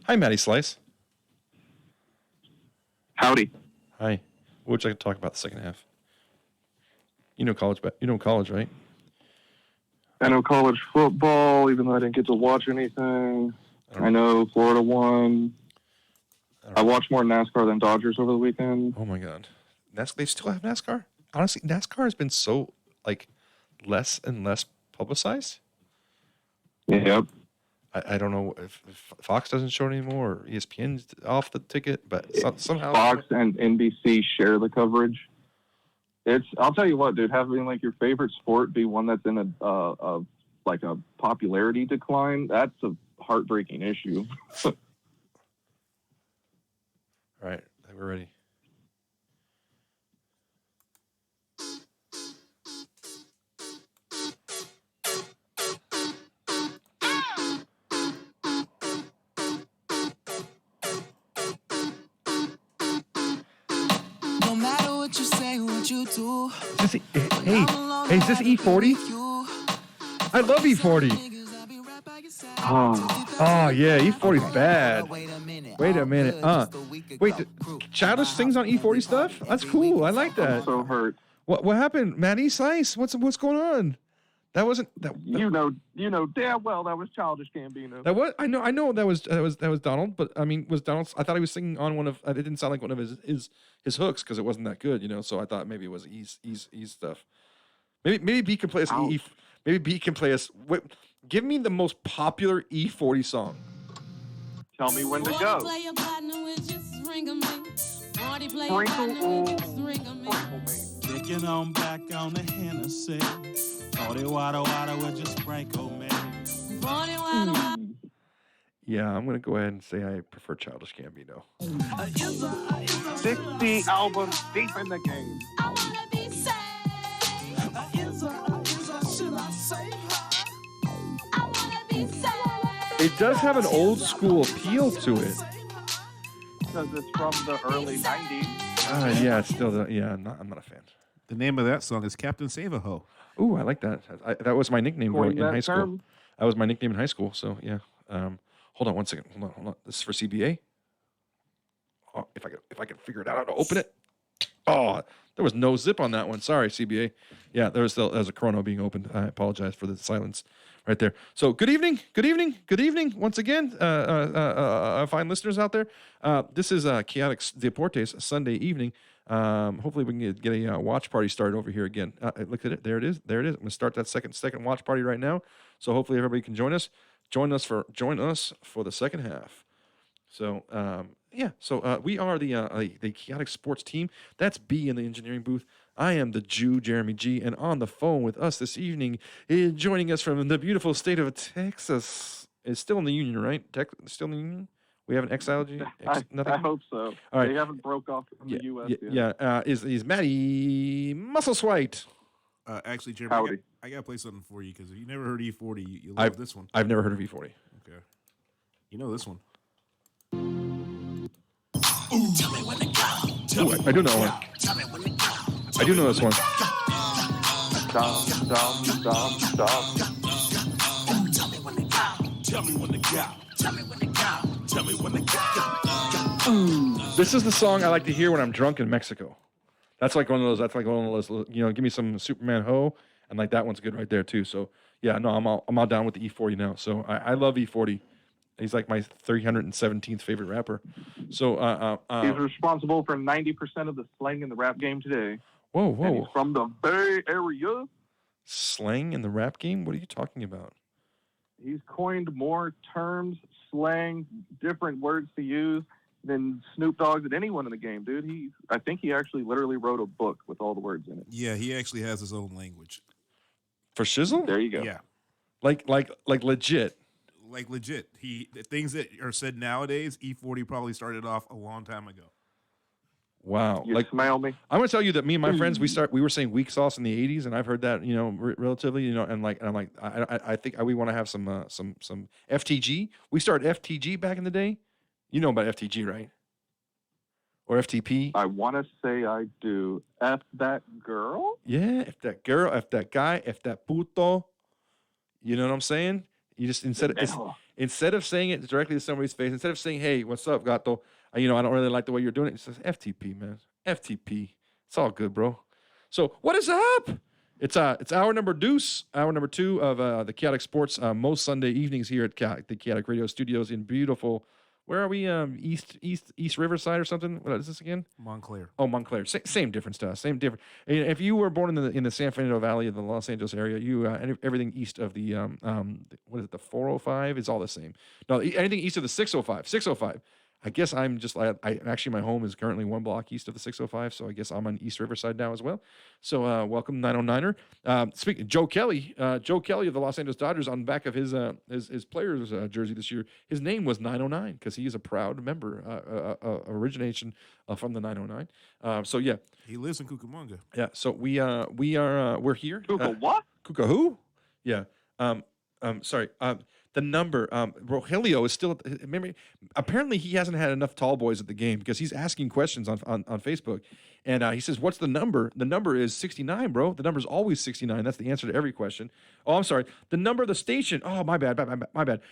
Hi, Matty Slice. Howdy. Hi. What would you like to talk about the second half? You know college, right? I know college football, even though I didn't get to watch anything. I know Florida won. I watched more NASCAR than Dodgers over the weekend. Oh my God, they still have NASCAR? Honestly, NASCAR has been so less and less publicized. Yep. I don't know if Fox doesn't show it anymore or ESPN's off the ticket, but somehow Fox and NBC share the coverage. I'll tell you what, dude, having your favorite sport be one that's in a popularity decline, that's a heartbreaking issue. All right, I think we're ready. You do. Hey, is this E40? I love E40. Oh yeah, E40's bad. Wait a minute. Wait, Childish sings on E40 stuff? That's cool. I like that. I'm so hurt. What happened, Matty Slice? What's going on? That wasn't that. You know damn well that was Childish Gambino. That was I know that was Donald, but I mean was Donald? I thought he was singing on one of. It didn't sound like one of his hooks because it wasn't that good, So I thought maybe it was E's stuff. Maybe B can play us E. Maybe B can play us. Wait, give me the most popular E40 song. Tell me when to go. Kicking on back on the Hennessy. 40 water with just sprinkle me. Yeah, I'm gonna go ahead and say I prefer Childish Gambino. 60 albums deep in the game. I wanna be saved. I wanna be saved. It does have an old school appeal to it. Because it's from the early 90s. Yeah, it's still I'm not a fan. The name of that song is Captain Save-A-Ho. Ooh, I like that. That was my nickname in high school. That was my nickname in high school. So yeah. Hold on one second. Hold on. This is for CBA. Oh, if I could figure it out how to open it. Oh, there was no zip on that one. Sorry, CBA. Yeah, there was a Chrono being opened. I apologize for the silence right there. So good evening once again, fine listeners out there. This is Chaotic Deportes Sunday evening. Hopefully we can get a watch party started over here again. Look at it. There it is. I'm going to start that second watch party right now. So hopefully everybody can join us. Join us for the second half. So we are the Chaotic Sports team. That's B in the engineering booth. I am the Jew, Jeremy G, and on the phone with us this evening, joining us from the beautiful state of Texas. It's still in the Union, right? Still in the Union? We haven't exiled you? Nothing? I hope so. All right. They haven't broke off from the U.S. yet. Yeah. Is Matty Muscle White? Actually, Jeremy, I got to play something for you because if you never heard E40, you love this one. I've never heard of E40. Okay. You know this one. Tell me when to go. I do know one. Tell me when to go. I do know this one. Dum. Tell me when to go. Tell me when to go. Tell me when to go. Tell me when to go. This is the song I like to hear when I'm drunk in Mexico. That's like one of those. Give me some Superman Ho, and that one's good right there too. So yeah, no, I'm all down with the E40 now. So I love E40. He's like my 317th favorite rapper. So he's responsible for 90% of the slang in the rap game today. Whoa! And he's from the Bay Area. Slang in the rap game? What are you talking about? He's coined more terms, slang, different words to use than Snoop Dogg than anyone in the game, dude. I think he actually literally wrote a book with all the words in it. Yeah, he actually has his own language. For shizzle? There you go. Yeah. Like legit. Like legit. The things that are said nowadays, E40 probably started off a long time ago. Wow. You smell me? I'm going to tell you that me and my friends, we were saying weak sauce in the 80s, and I've heard that, relatively, and I'm like, I think we want to have some FTG. We started FTG back in the day. You know about FTG, right? Or FTP? I want to say I do. F that girl? Yeah, if that girl, if that guy, if that puto. You know what I'm saying? You just instead of saying it directly to somebody's face, instead of saying, "Hey, what's up, Gato? I don't really like the way you're doing it." It says FTP, man. FTP. It's all good, bro. So what is up? It's hour number two of the Kaotic Sports most Sunday evenings here at the Kaotic Radio Studios in beautiful. Where are we? East Riverside or something? What is this again? Montclair. Oh, Montclair. Same difference to us. Same difference. If you were born in the San Fernando Valley of the Los Angeles area, you everything east of the what is it? The 405 is all the same. No, anything east of the 605. 605. I guess I'm just I actually my home is currently one block east of the 605, so I guess I'm on East Riverside now as well. So welcome 909er. Speaking Joe Kelly of the Los Angeles Dodgers on the back of his player's jersey this year, his name was 909 because he is a proud member origination from the 909. So yeah, he lives in Cucamonga. Yeah, so we're here. Cuca what? Cuca who? Yeah. Sorry. The number, Rogelio is still. Remember, apparently he hasn't had enough tall boys at the game because he's asking questions on Facebook, and he says, "What's the number?" The number is 69, bro. The number is always 69. That's the answer to every question. Oh, I'm sorry. The number of the station. Oh, my bad.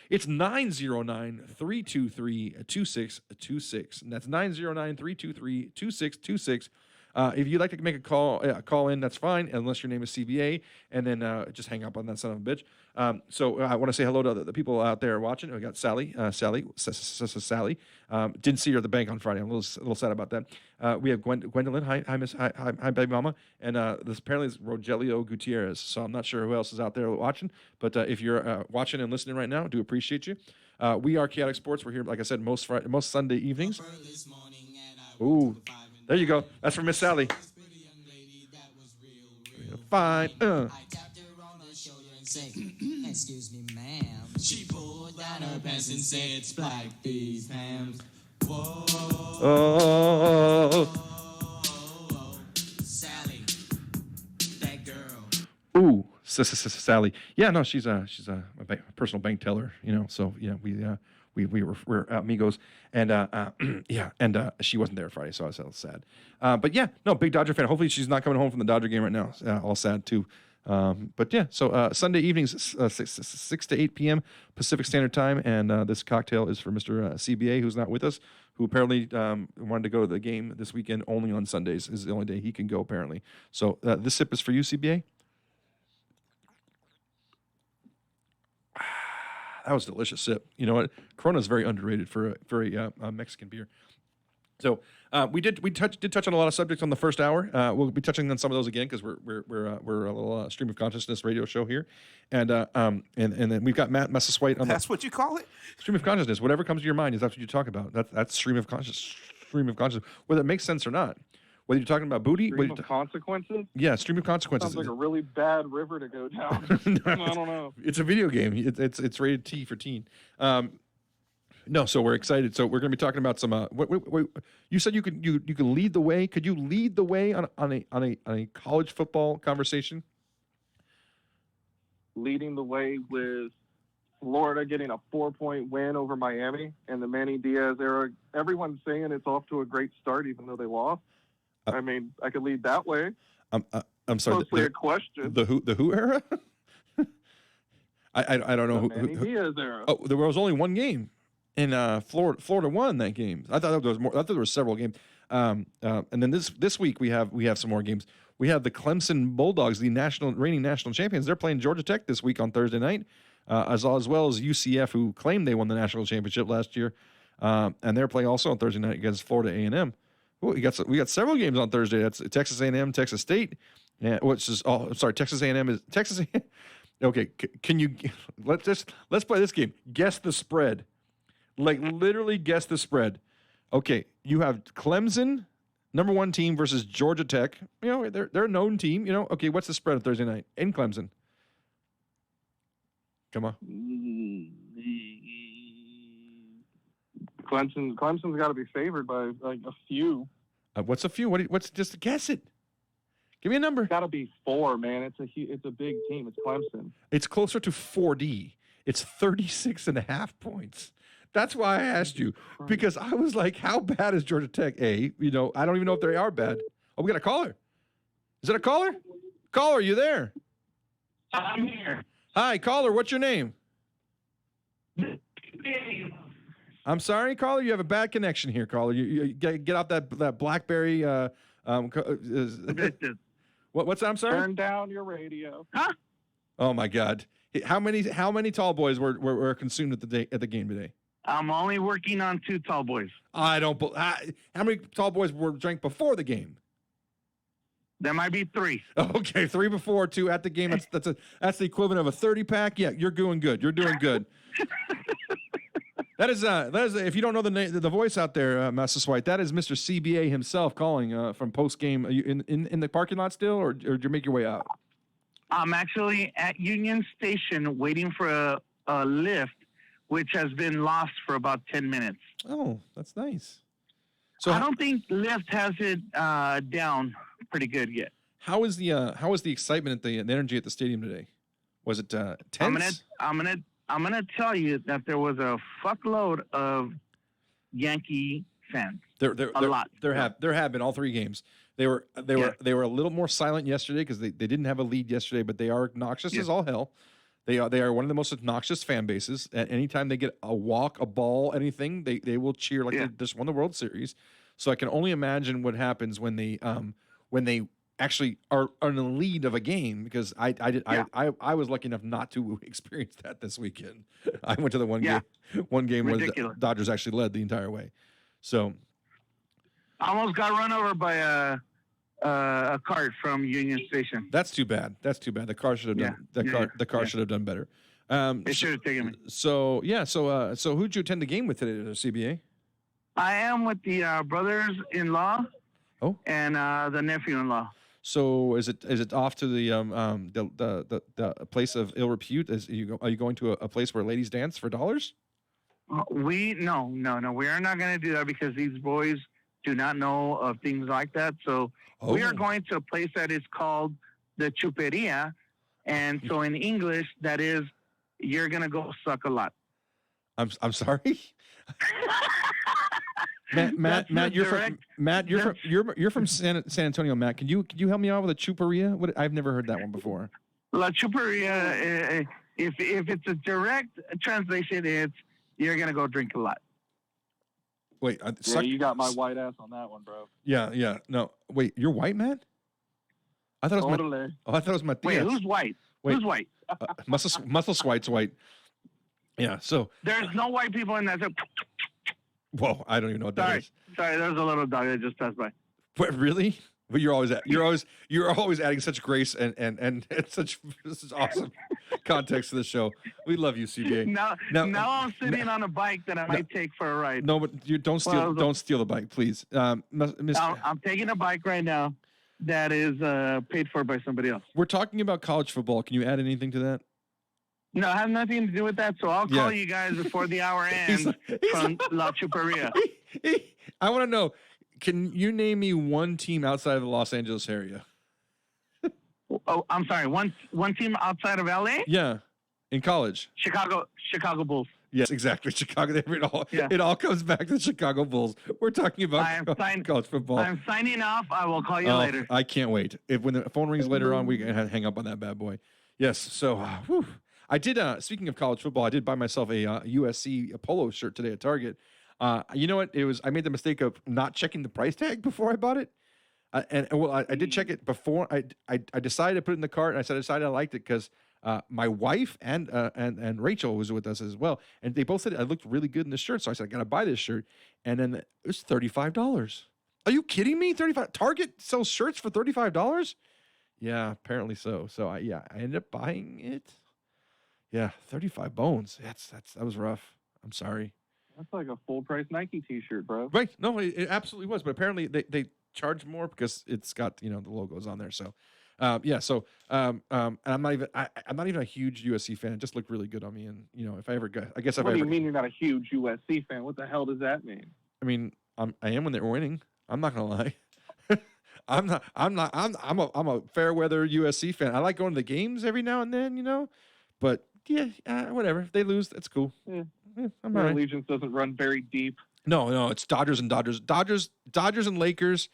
It's 909-323-2626, and that's 909-323-2626. If you'd like to make a call in, that's fine, unless your name is CBA, and then just hang up on that son of a bitch. So I want to say hello to the people out there watching. We got Sally. Sally. Didn't see her at the bank on Friday. I'm a little sad about that. We have Gwendolyn. Hi, Miss. Hi, baby mama. And this apparently is Rogelio Gutierrez. So I'm not sure who else is out there watching, but if you're watching and listening right now, I do appreciate you. We are Kaotic Sports. We're here, like I said, most Sunday evenings. Ooh. There you go. That's from Miss Sally. Fine. Excuse me, ma'am. She pulled down her pants and said, "Spike these hams." Whoa. Oh. Sally, that girl. Ooh, Sally. Yeah, no, she's a personal bank teller. So yeah, we're amigos, and she wasn't there Friday, so I was a little sad. But yeah, no, big Dodger fan. Hopefully, she's not coming home from the Dodger game right now. All sad too. But yeah, so Sunday evenings, 6 to 8 p.m. Pacific Standard Time, and this cocktail is for Mr. CBA, who's not with us, who apparently wanted to go to the game this weekend only on Sundays. Is the only day he can go, apparently. So this sip is for you, CBA. That was a delicious sip. You know what? Corona is very underrated for a Mexican beer. So we did touch on a lot of subjects on the first hour. We'll be touching on some of those again because we're a little stream of consciousness radio show here, and then we've got Matt Messiswite on. That's what you call it? Stream of consciousness. Whatever comes to your mind is that's what you talk about. That's stream of consciousness, whether it makes sense or not. Whether you're talking about booty, stream of consequences. Yeah, stream of consequences. Sounds like a really bad river to go down. I don't know. It's a video game. It's rated T for teen. No, so we're excited. So we're going to be talking about some. You said you could lead the way. Could you lead the way on a college football conversation? Leading the way with Florida getting a 4-point win over Miami and the Manny Diaz era. Everyone's saying it's off to a great start, even though they lost. I mean, I could lead that way. I'm sorry. Mostly a question. The who era? I don't know Manny Diaz era. Oh, there was only one game. In Florida won that game. I thought there was more. I thought there were several games. And then this week we have some more games. We have the Clemson Bulldogs, the reigning national champions. They're playing Georgia Tech this week on Thursday night, as well as UCF, who claimed they won the national championship last year, and they're playing also on Thursday night against Florida A&M. We got several games on Thursday. That's Texas A&M, Texas State, Texas A&M is Texas. Okay, can you let's play this game? Guess the spread. Like literally guess the spread. Okay, you have Clemson, number 1 team versus Georgia Tech. They're a known team. Okay, what's the spread on Thursday night in Clemson? Come on. Clemson's got to be favored by like a few. What's a few? What's just guess it? Give me a number. It's got to be 4, man. It's a big team. It's Clemson. It's closer to 4D. It's 36.5 points. That's why I asked you, because I was like, how bad is Georgia Tech? I don't even know if they are bad. Oh, we got a caller. Is it a caller? Caller, you there? I'm here. Hi, caller. What's your name? I'm sorry, caller. You have a bad connection here, caller. You get out that BlackBerry. What's that? I'm sorry. Turn down your radio. Huh? Oh my God! How many tall boys were consumed at the game today? I'm only working on 2 tall boys. I don't. How many tall boys were drank before the game? There might be 3. Okay, 3 before, 2 at the game. That's the equivalent of a 30-pack. Yeah, you're doing good. You're doing good. That is if you don't know the voice out there, Master Swipe, that is Mr. CBA himself calling from post game. Are you in the parking lot still, or did you make your way out? I'm actually at Union Station waiting for a lift, which has been lost for about 10 minutes. Oh, that's nice. So I don't think Lyft has it down pretty good yet. How was the excitement the energy at the stadium today? Was it tense? I'm gonna tell you that there was a fuckload of Yankee fans. A lot. There have been all 3 games. They were a little more silent yesterday because they didn't have a lead yesterday, but they are obnoxious as all hell. They are one of the most obnoxious fan bases. At anytime they get a walk, a ball, anything, they will cheer like they just won the World Series. So I can only imagine what happens when they actually are in the lead of a game, because I was lucky enough not to experience that this weekend. I went to the one game where the Dodgers actually led the entire way. So I almost got run over by a cart from Union Station. That's too bad. The car should have done the car should have done better. It should have taken me. So who'd you attend the game with today at the CBA? I am with the brothers-in-law. Oh. And the nephew-in-law. So is it off to the place of ill repute? Are you going to a place where ladies dance for dollars? No. We are not going to do that because these boys do not know of things like that. So we are going to a place that is called the Chuperia, and so in English that is, you're going to go suck a lot. I'm sorry. Matt, you're from San Antonio. Matt, can you help me out with a chuperia? I've never heard that one before. La chuperia, if it's a direct translation, it's you're gonna go drink a lot. Wait, you got my white ass on that one, bro. Yeah. No, wait, you're white, Matt? I thought it was I thought it was my. Wait, who's white? Who's white? Muscle Swipe's white. Yeah, so there's no white people in that. Whoa, I don't even know what that is. Sorry, there's a little dog that just passed by. What, really? But you're always adding such grace and such awesome context to the show. We love you, CBA. Now I'm sitting on a bike that I might take for a ride. No, but you don't steal the bike, please. I'm taking a bike right now that is paid for by somebody else. We're talking about college football. Can you add anything to that? No, I have nothing to do with that, so I'll call you guys before the hour ends from La Chuperia. I want to know, can you name me one team outside of the Los Angeles area? Oh, I'm sorry. One team outside of LA? Yeah, in college. Chicago Bulls. Yes, exactly. Chicago. It all comes back to the Chicago Bulls. We're talking about college football. I'm signing off. I will call you later. I can't wait. When the phone rings later on, we can hang up on that bad boy. Yes. So, whew. I did. Speaking of college football, I did buy myself a USC polo shirt today at Target. You know what? I made the mistake of not checking the price tag before I bought it. I did check it before. I decided to put it in the cart, and I decided I liked it because my wife and Rachel was with us as well, and they both said I looked really good in this shirt. So I said I gotta buy this shirt, and then it was $35. Are you kidding me? $35. Target sells shirts for $35? Yeah, apparently so. So I ended up buying it. Yeah, 35 bones. That was rough. I'm sorry. That's like a full price Nike t-shirt, bro. Right. No, it absolutely was. But apparently they charge more because it's got, the logos on there. So, and I'm not even a huge USC fan. It just looked really good on me. And, if I ever got, I guess if what I do ever, you mean you're not a huge USC fan? What the hell does that mean? I mean, I am when they're winning. I'm not going to lie. I'm a fair weather USC fan. I like going to the games every now and then, but yeah, whatever. If they lose, that's cool. Yeah, I'm all right. Allegiance doesn't run very deep. No, it's Dodgers and Dodgers. Dodgers and Lakers.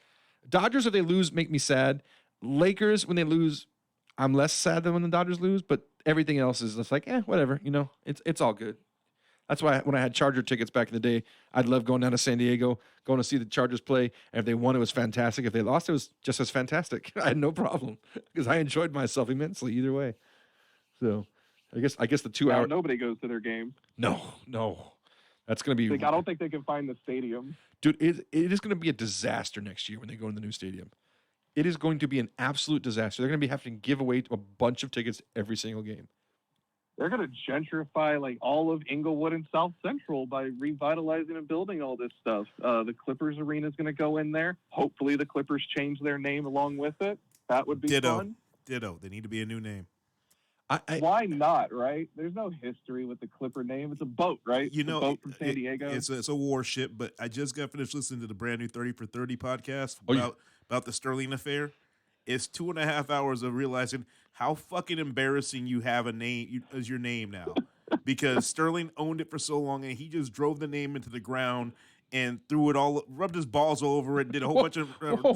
Dodgers, if they lose, make me sad. Lakers, when they lose, I'm less sad than when the Dodgers lose. But everything else is just like, whatever. It's all good. That's why when I had Charger tickets back in the day, I'd love going down to San Diego, going to see the Chargers play. And if they won, it was fantastic. If they lost, it was just as fantastic. I had no problem because I enjoyed myself immensely either way. So I guess the 2 hour. Nobody goes to their games. No. That's going to be. I don't think they can find the stadium. Dude, it is going to be a disaster next year when they go in the new stadium. It is going to be an absolute disaster. They're going to be having to give away a bunch of tickets every single game. They're going to gentrify like all of Inglewood and South Central by revitalizing and building all this stuff. The Clippers arena is going to go in there. Hopefully the Clippers change their name along with it. That would be fun. Ditto. They need to be a new name. Why not, right? There's no history with the Clipper name. It's a boat, right? You know, a boat from San Diego. It's a warship, but I just got finished listening to the brand new 30 for 30 podcast about the Sterling affair. It's 2.5 hours of realizing how fucking embarrassing you have a name as your name now, because Sterling owned it for so long and he just drove the name into the ground and threw it all, rubbed his balls all over it, did a whole bunch of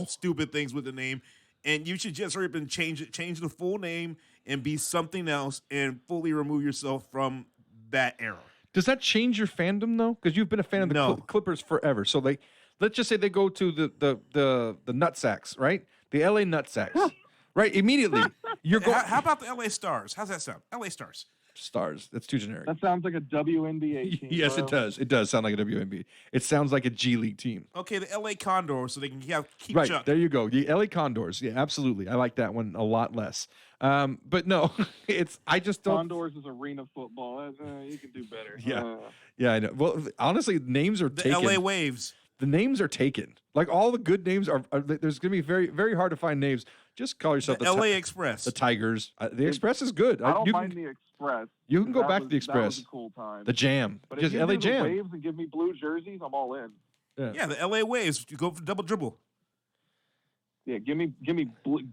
stupid things with the name. And you should just hurry up and change the full name and be something else and fully remove yourself from that era. Does that change your fandom though? Because you've been a fan of the Clippers forever. So let's just say they go to the Nutsacks, right? The LA Nutsacks, right? Immediately, you're going. How about the LA Stars? How's that sound? LA Stars. Stars. That's too generic. That sounds like a WNBA team. Yes, bro. it does. It does sound like a WNBA. It sounds like a G League team. Okay, the LA Condors, so they can keep right, Chuck. There you go. The LA Condors. Yeah, absolutely. I like that one a lot less. But no, I just don't. Condors is arena football. You can do better. Yeah, I know. Well, honestly, names are taken. LA Waves. The names are taken. Like all the good names are there's going to be very, very hard to find names. Just call yourself the LA Express. The Tigers. The Express is good. I don't mind the Express. You can go back to the Express. That was a cool time. The Jam. But just if you LA do Jam. The Waves and give me blue jerseys, I'm all in. Yeah, the LA Waves. You go for double dribble. Yeah, give me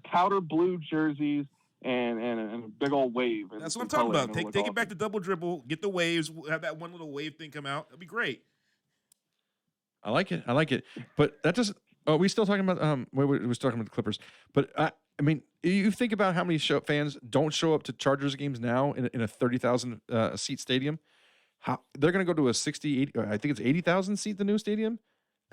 powder blue jerseys and a big old wave. That's what I'm talking about. Take it back to double dribble. Get the waves. Have that one little wave thing come out. That'd be great. I like it. But that doesn't. Oh, we still talking about we was talking about the Clippers. But I mean, you think about how many fans don't show up to Chargers games now in a 30,000 seat stadium. How they're going to go to a 60, 80, I think it's 80,000 seat the new stadium.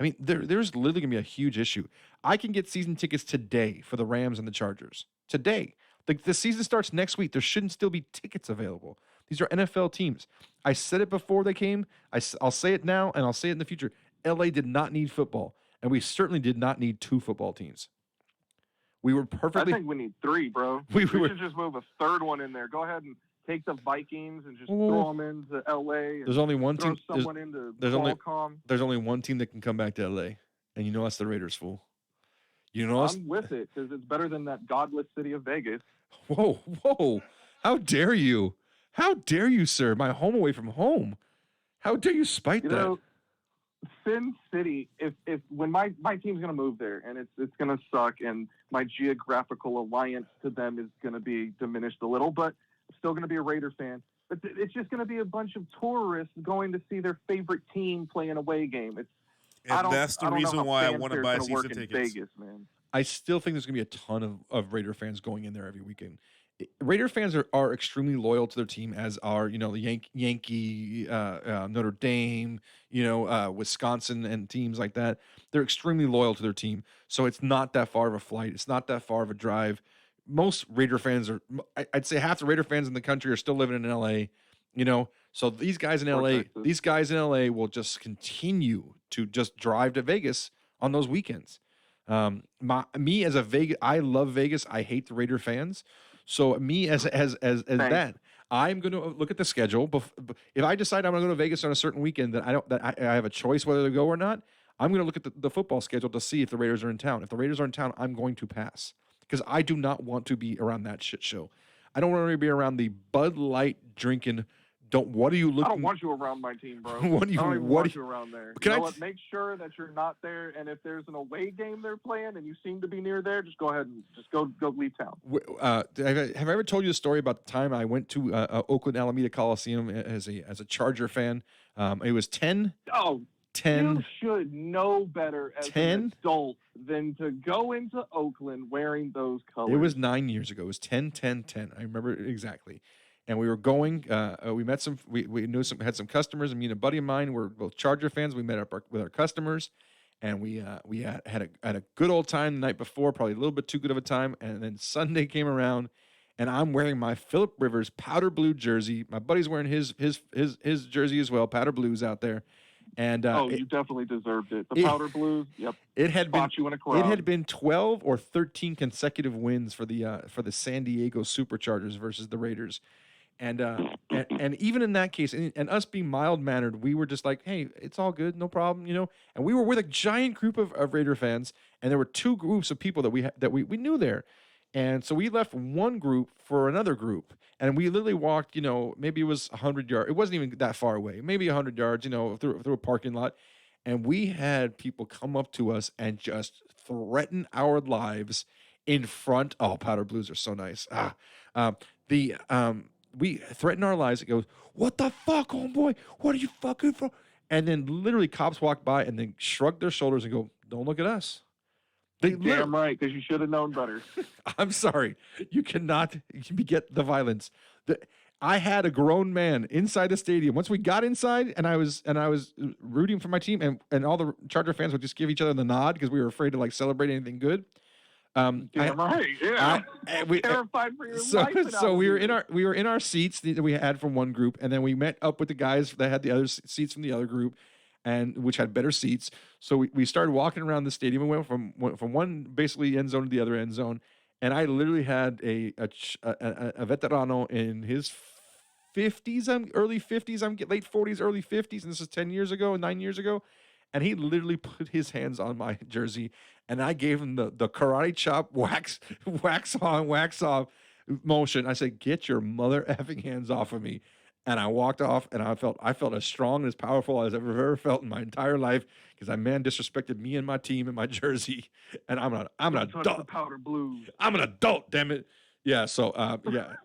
I mean, there's literally going to be a huge issue. I can get season tickets today for the Rams and the Chargers. Today. The season starts next week. There shouldn't still be tickets available. These are NFL teams. I said it before they came. I'll say it now, and I'll say it in the future. LA did not need football, and we certainly did not need 2 football teams. We were perfectly. I think we need 3, bro. We should just move a third one in there. Go ahead and take the Vikings and just throw them into LA. There's only one team. Someone into there's only one team that can come back to LA, and you know that's the Raiders, fool. You know I'm with it because it's better than that godless city of Vegas. Whoa! How dare you? How dare you, sir? My home away from home. How dare you spite that? Know, Sin City. If when my team's gonna move there and it's gonna suck and my geographical alliance to them is gonna be diminished a little, but I'm still gonna be a Raider fan. But it's just gonna be a bunch of tourists going to see their favorite team play an away game. That's the reason why I want to buy season tickets. Vegas, man. I still think there's going to be a ton of Raider fans going in there every weekend. Raider fans are extremely loyal to their team, as are, the Yankee, Notre Dame, Wisconsin and teams like that. They're extremely loyal to their team. So it's not that far of a flight. It's not that far of a drive. Most Raider fans I'd say half the Raider fans in the country are still living in LA, So these guys in LA will just continue to just drive to Vegas on those weekends. Me as a Vegas, I love Vegas. I hate the Raider fans. So me as that, I'm going to look at the schedule. If I decide I'm going to go to Vegas on a certain weekend that I have a choice whether to go or not, I'm going to look at the football schedule to see if the Raiders are in town. If the Raiders are in town, I'm going to pass because I do not want to be around that shit show. I don't want to be around the Bud Light drinking. What are you looking? I don't want you around my team, bro. I don't even want you around there. Make sure that you're not there, and if there's an away game they're playing and you seem to be near there, just go ahead and just go leave town. Have I ever told you a story about the time I went to Oakland Alameda Coliseum as a Charger fan? It was 10. Oh, 10. You should know better as 10? an adult than to go into Oakland wearing those colors. It was 9 years ago. It was 10, 10, 10. I remember it exactly. and we were going. We met some. We had some customers. And me and a buddy of mine were both Charger fans. We met up with our customers, and we had a good old time the night before. Probably a little bit too good of a time. And then Sunday came around, and I'm wearing my Phillip Rivers powder blue jersey. My buddy's wearing his jersey as well. Powder blues out there. And you definitely deserved it. The powder blues, yep. It had been you in a crowd. It had been 12 or 13 consecutive wins for the San Diego Superchargers versus the Raiders, and even in that case, and us being mild mannered, we were just like, hey, it's all good, no problem, you know. And we were with a giant group of Raider fans, and there were two groups of people that we knew there. And so we left one group for another group, and we literally walked, you know, maybe it was 100 yards. It wasn't even that far away, maybe 100 yards, you know, through a parking lot. And we had people come up to us and just threaten our lives in front. Oh, powder blues are so nice. We threatened our lives. It goes, what the fuck, homeboy? What are you fucking for? And then literally cops walk by and then shrug their shoulders and go, don't look at us. Damn right, because you should have known better. I'm sorry. You cannot get the violence. I had a grown man inside the stadium. Once we got inside, and I was rooting for my team, and all the Charger fans would just give each other the nod because we were afraid to like celebrate anything good. Damn right, yeah. We terrified for your life. So we were in our seats that we had from one group, and then we met up with the guys that had the other seats from the other group, and which had better seats. So we started walking around the stadium and went from one basically end zone to the other end zone. And I literally had a veterano in his 50s, early 50s, late 40s, early 50s, and this is 9 years ago. And he literally put his hands on my jersey, and I gave him the karate chop, wax on, wax off motion. I said, get your mother effing hands off of me. And I walked off, and I felt as strong and as powerful as I've ever felt in my entire life because that man disrespected me and my team and my jersey. And I'm an adult. The powder blues. I'm an adult, damn it. Yeah. So yeah.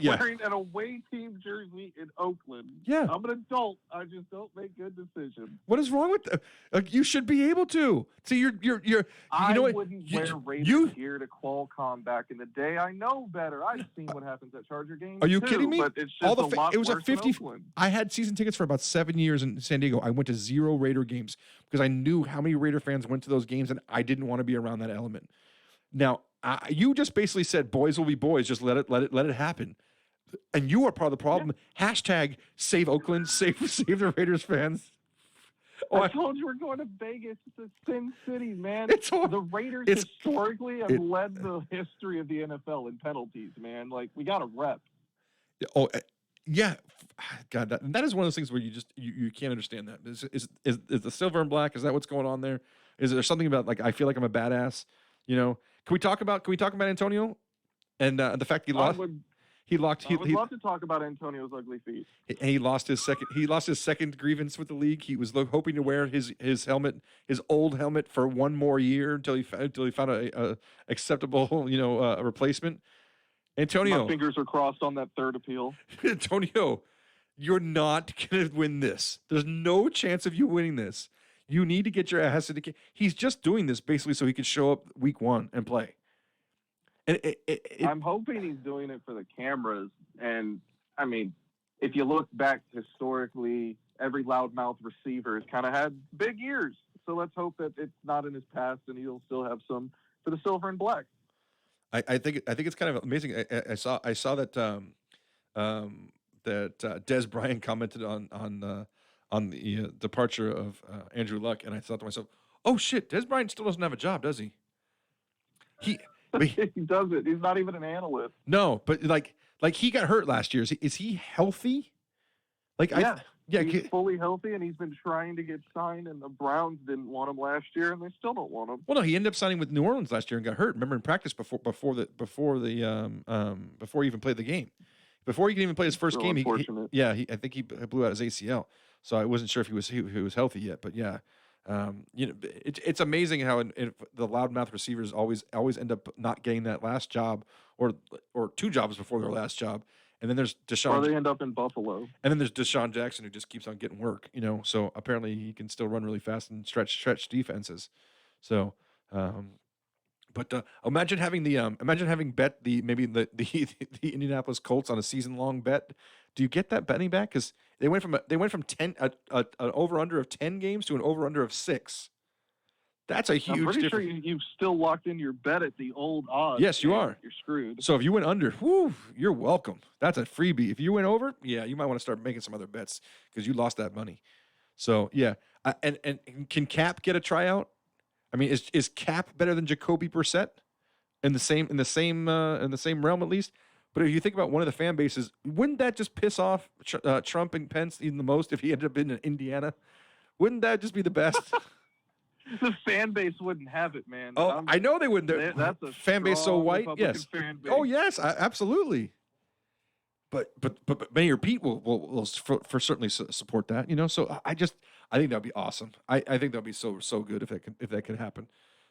Wearing an away team jersey in Oakland. Yeah. I'm an adult. I just don't make good decisions. What is wrong with that? You should be able to. See, you're I know what? Wouldn't wear Raiders gear to Qualcomm back in the day. I know better. I've seen what happens at Charger games. Are you too, kidding me? But it's just it was a 50. I had season tickets for about 7 years in San Diego. I went to 0 Raider games because I knew how many Raider fans went to those games, and I didn't want to be around that element. Now, you just basically said boys will be boys. Just let it happen. And you are part of the problem. Yeah. Hashtag save Oakland, save the Raiders fans. I told you we're going to Vegas. It's a Sin City, man. The Raiders historically have led the history of the NFL in penalties, man. Like, we got a rep. Oh, yeah. God, that is one of those things where you can't understand that. Is the silver and black? Is that what's going on there? Is there something about, like, I feel like I'm a badass? You know, can we talk about Antonio and the fact he lost? I would love to talk about Antonio's ugly feet. He lost his second grievance with the league. He was hoping to wear his helmet, his old helmet, for one more year until he found a acceptable replacement. Antonio, my fingers are crossed on that third appeal. Antonio, you're not gonna win this. There's no chance of you winning this. You need to get your ass into. He's just doing this basically so he can show up week 1 and play. And I'm hoping he's doing it for the cameras. And I mean, if you look back historically, every loudmouth receiver has kind of had big ears. So let's hope that it's not in his past and he'll still have some for the silver and black. I think it's kind of amazing. I saw that Des Bryant commented on the departure of Andrew Luck, and I thought to myself, oh shit, Des Bryant still doesn't have a job, does he? He doesn't. He's not even an analyst. No, but like he got hurt last year. Is he healthy? He's fully healthy, and he's been trying to get signed. And the Browns didn't want him last year, and they still don't want him. Well, no, he ended up signing with New Orleans last year and got hurt. Remember in practice before he even played the game, before he could even play his first game. I think he blew out his ACL. So I wasn't sure if he was healthy yet, but yeah. It's amazing how in the loudmouth receivers always end up not getting that last job or 2 jobs before their last job, and then there's Deshaun. Or they end up in Buffalo. And then there's Deshaun Jackson who just keeps on getting work. So apparently he can still run really fast and stretch defenses. So, But imagine having bet maybe the Indianapolis Colts on a season long bet. Do you get that betting back? Because they went from an over under of 10 games to an over under of 6. That's a huge I'm pretty difference. sure you've still locked in your bet at the old odds. Yes, you are. You're screwed. So if you went under, you're welcome. That's a freebie. If you went over, yeah, you might want to start making some other bets because you lost that money. So yeah, and can Cap get a tryout? I mean, is Cap better than Jacoby Brissett in the same realm at least? But if you think about one of the fan bases, wouldn't that just piss off Trump and Pence even the most if he ended up in Indiana? Wouldn't that just be the best? The fan base wouldn't have it, man. Oh, I know they wouldn't. That's a fan base so white. Republican Yes. fan base. Oh yes, absolutely. But Mayor Pete will for certainly support that. So I think that'd be awesome. I think that'd be so good if that could happen.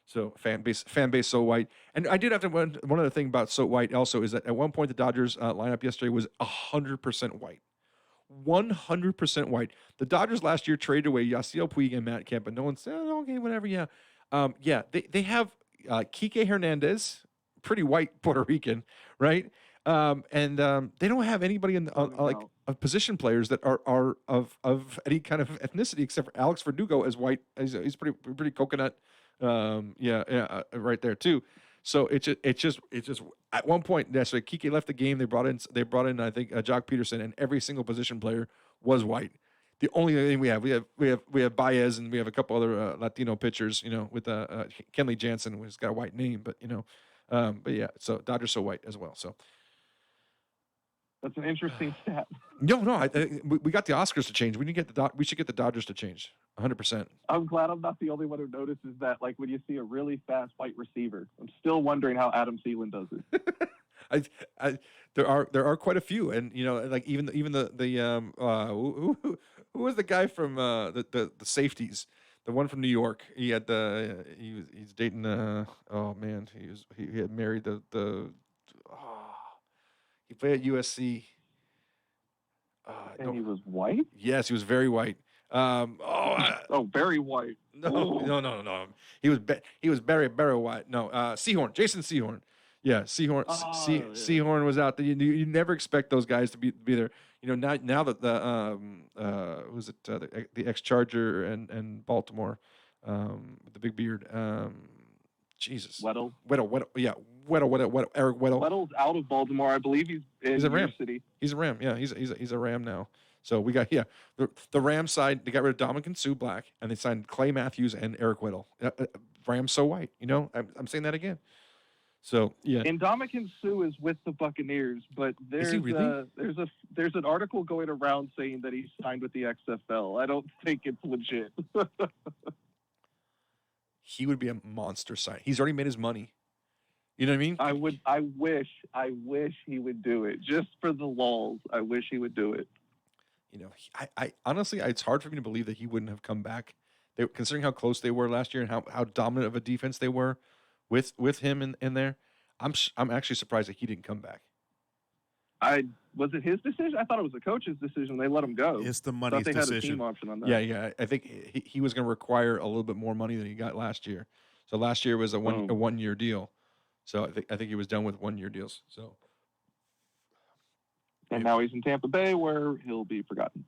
So fan base so white. And I did have to one other thing about so white also is that at one point the Dodgers lineup yesterday was 100% white. 100% white. The Dodgers last year traded away Yasiel Puig and Matt Kemp, and no one said, okay, whatever, yeah. They have Kike Hernandez, pretty white Puerto Rican, right? And they don't have anybody in of position players that are of any kind of ethnicity except for Alex Verdugo as white. He's pretty coconut, right there too. So it's just at one point, so Kike left the game. They brought in I think Jock Peterson, and every single position player was white. The only thing we have Baez, and we have a couple other Latino pitchers, with Kenley Jansen, who's got a white name, but yeah. So Dodgers so white as well. So that's an interesting stat. No, we got the Oscars to change. We should get the Dodgers to change 100%. I'm glad I'm not the only one who notices that. Like when you see a really fast white receiver, I'm still wondering how Adam Thielen does it. There are quite a few, and like even the who was the guy from the safeties, the one from New York? He had he's dating he had married he played at USC. And he was white? Yes, he was very white. Very white. No. He was very white. No, Sehorn, Jason Sehorn. Yeah, Sehorn. Sehorn was out there. You never expect those guys to be there. Now that the ex-Charger and Baltimore, with the big beard. Jesus. Weddle. Yeah, Weddle. Eric Weddle. Weddle's out of Baltimore. I believe he's a Ram. New City. He's a Ram. Yeah, he's a Ram now. So we got the Ram side. They got rid of Dominican Sue Black, and they signed Clay Matthews and Eric Weddle. Rams so white. I'm saying that again. So yeah. And Dominican Sue is with the Buccaneers, but there's there's an article going around saying that he signed with the XFL. I don't think it's legit. He would be a monster sign. He's already made his money. You know what I mean? I wish he would do it just for the lulz. I wish he would do it. I honestly, it's hard for me to believe that he wouldn't have come back. Considering how close they were last year and how dominant of a defense they were with him in there. I'm actually surprised that he didn't come back. Was it his decision? I thought it was the coach's decision. They let him go. It's the money's they decision. Had a team option on that. Yeah. I think he was going to require a little bit more money than he got last year. So last year was a 1 year deal. So I think he was done with 1 year deals. So. And now he's in Tampa Bay, where he'll be forgotten.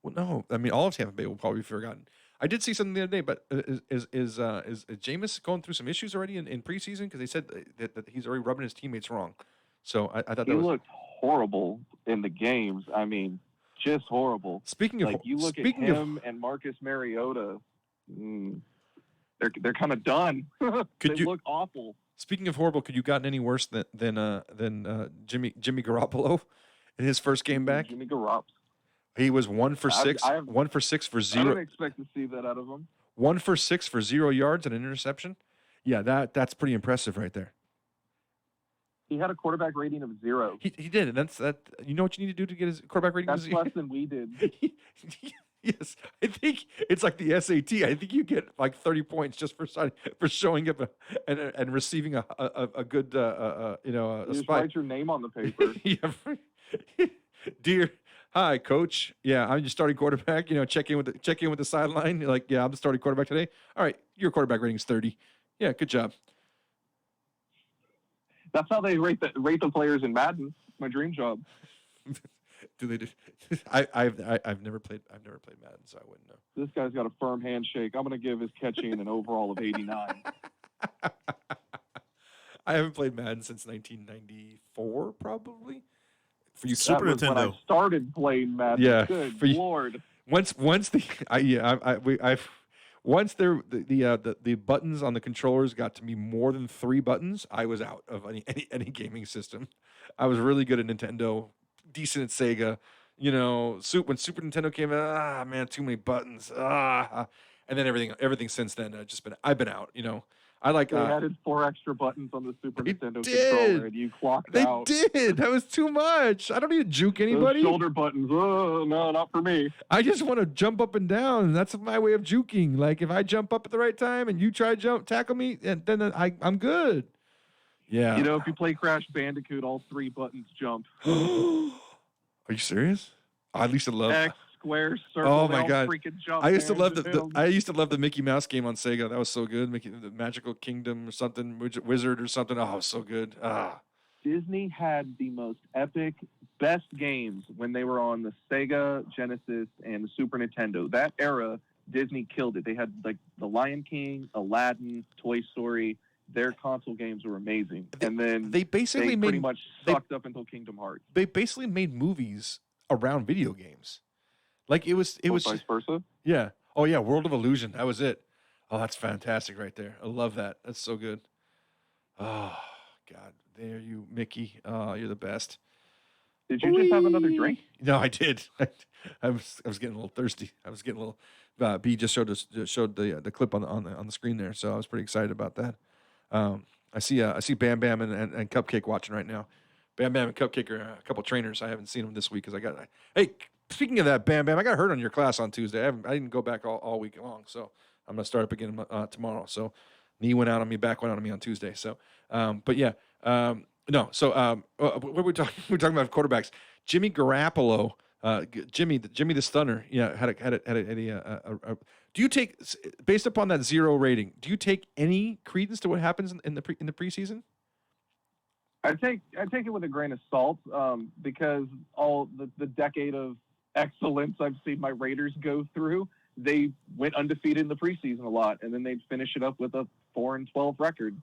Well, no, I mean all of Tampa Bay will probably be forgotten. I did see something the other day, but is Jameis going through some issues already in preseason? Because they said that he's already rubbing his teammates wrong. So I thought he looked horrible in the games. I mean, just horrible. Speaking of, you look at him and Marcus Mariota, they're kind of done. They look awful. Speaking of horrible, could you gotten any worse than Jimmy Garoppolo in his first game back? Jimmy Garoppolo. He was 1 for 6. 1 for 6 for 0. I didn't expect to see that out of him. 1 for 6 for 0 yards and an interception. Yeah, that's pretty impressive right there. He had a quarterback rating of 0. He did, and that's that. You know what you need to do to get his quarterback rating? That's less than we did. Yes, I think it's like the SAT. I think you get like 30 points just for showing up and receiving a good you just spike. write your name on the paper. Yeah, dear. Hi, coach. Yeah, I'm your starting quarterback. Check in with the sideline. You're like, yeah, I'm the starting quarterback today. All right, your quarterback rating is 30. Yeah, good job. That's how they rate the players in Madden. It's my dream job. Do they? I've never played Madden, so I wouldn't know. This guy's got a firm handshake. I'm going to give his catching an overall of 89. I haven't played Madden since 1994, probably. For you, Super Nintendo. When I started playing Madden. Yeah, Good Lord. Once the buttons on the controllers got to be more than 3 buttons, I was out of any gaming system. I was really good at Nintendo, decent at Sega. You know, when Super Nintendo came out, man, too many buttons. And then everything since then, I've been out. You know, I like. They added 4 extra buttons on the Super Nintendo controller, and you clocked out. They did. That was too much. I don't need to juke anybody. Those shoulder buttons. Oh, no, not for me. I just want to jump up and down. That's my way of juking. Like if I jump up at the right time and you try to tackle me, and then I'm good. Yeah. You know, if you play Crash Bandicoot, all 3 buttons jump. Are you serious? I used to love X, square, circle. Oh my god! Jump, I used to love the Mickey Mouse game on Sega. That was so good. The Magical Kingdom or something, Wizard or something. Oh, it was so good. Disney had the most epic, best games when they were on the Sega, Genesis, and the Super Nintendo. That era, Disney killed it. They had like The Lion King, Aladdin, Toy Story. Their console games were amazing. And then they pretty much sucked up until Kingdom Hearts. They basically made movies around video games. Like it was vice versa. Yeah. Oh yeah, World of Illusion. That was it. Oh, that's fantastic right there. I love that. That's so good. Oh God, there you, Mickey. Oh, you're the best. Did you just have another drink? No, I did. I was getting a little thirsty. I was getting a little. B just showed the clip on the screen there, so I was pretty excited about that. I see Bam Bam and Cupcake watching right now. Bam Bam and Cupcake are a couple trainers. I haven't seen them this week because hey, speaking of that, Bam Bam, I got hurt on your class on Tuesday. I didn't go back all week long, so I'm gonna start up again tomorrow. So knee went out on me, back went out on me on Tuesday. So, but yeah, no. So what were we talking? We're talking about quarterbacks. Jimmy Garoppolo, Jimmy the Stunner. Yeah, had a. Do you take, based upon that 0 rating, do you take any credence to what happens in the preseason? I take it with a grain of salt because all the decade of excellence I've seen my Raiders go through, they went undefeated in the preseason a lot, and then they'd finish it up with a 4-12 record.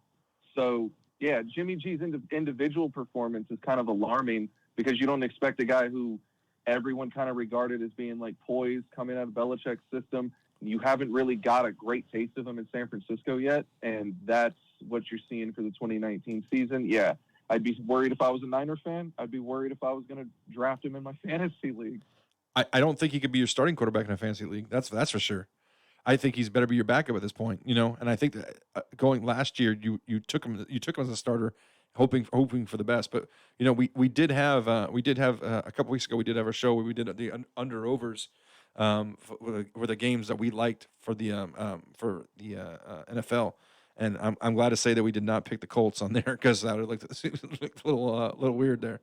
So yeah, Jimmy G's individual performance is kind of alarming because you don't expect a guy who everyone kind of regarded as being like poised coming out of Belichick's system. You haven't really got a great taste of him in San Francisco yet, and that's what you're seeing for the 2019 season. Yeah, I'd be worried if I was a Niner fan. I'd be worried if I was going to draft him in my fantasy league. I don't think he could be your starting quarterback in a fantasy league. That's for sure. I think he's better be your backup at this point, you know. And I think that going last year, you took him as a starter, hoping for the best. But you know, we did have a couple weeks ago. We did have a show where we did the under overs. Were the games that we liked for the NFL, and I'm glad to say that we did not pick the Colts on there because that would look a little weird there.